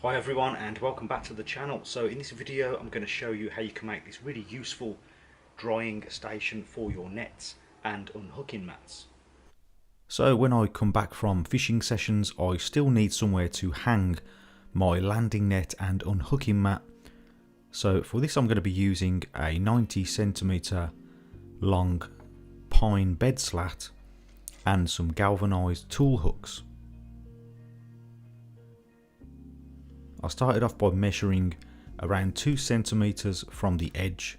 Hi everyone and welcome back to the channel. So in this video I'm going to show you how you can make this really useful drying station for your nets and unhooking mats. So when I come back from fishing sessions I still need somewhere to hang my landing net and unhooking mat. So for this I'm going to be using a 90cm long pine bed slat and some galvanised tool hooks. I started off by measuring around 2 centimeters from the edge,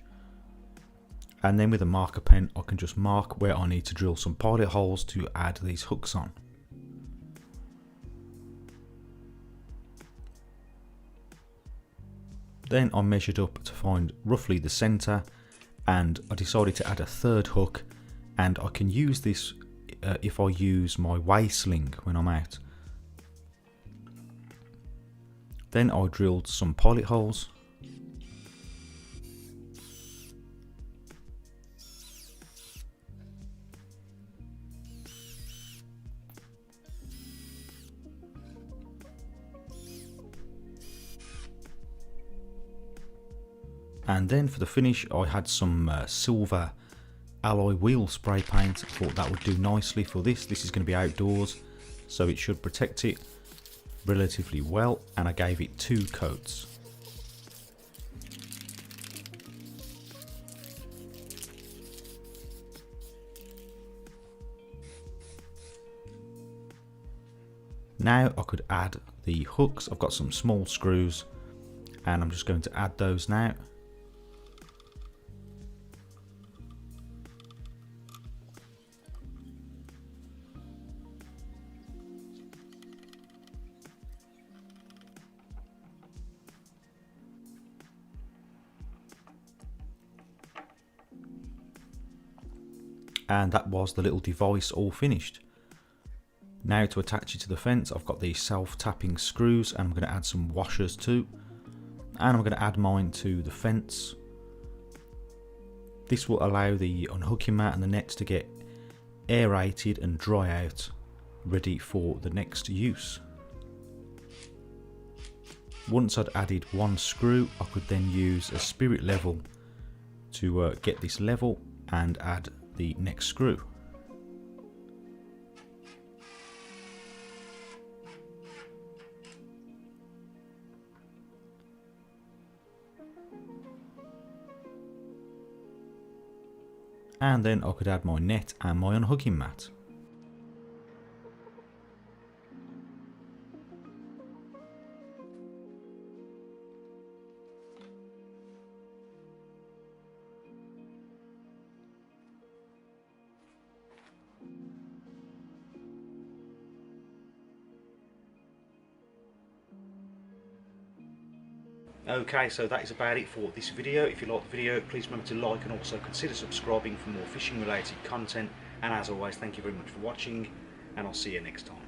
and then with a marker pen I can just mark where I need to drill some pilot holes to add these hooks on. Then I measured up to find roughly the center, and I decided to add a third hook, and I can use this if I use my weigh sling when I'm out. Then I drilled some pilot holes. And then for the finish I had some silver alloy wheel spray paint. Thought that would do nicely for this. This is going to be outdoors, so it should protect it relatively well, and I gave it 2 coats. Now I could add the hooks. I've got some small screws and I'm just going to add those now. And that was the little device all finished. Now to attach it to the fence I've got these self-tapping screws, and I'm going to add some washers too, and I'm going to add mine to the fence. This will allow the unhooking mat and the nets to get aerated and dry out, ready for the next use. Once I'd added 1 screw I could then use a spirit level to get this level and add the next screw. And then I could add my net and my unhooking mat. Okay, so that is about it for this video. If you like the video, please remember to like and also consider subscribing for more fishing related content. And as always, thank you very much for watching, and I'll see you next time.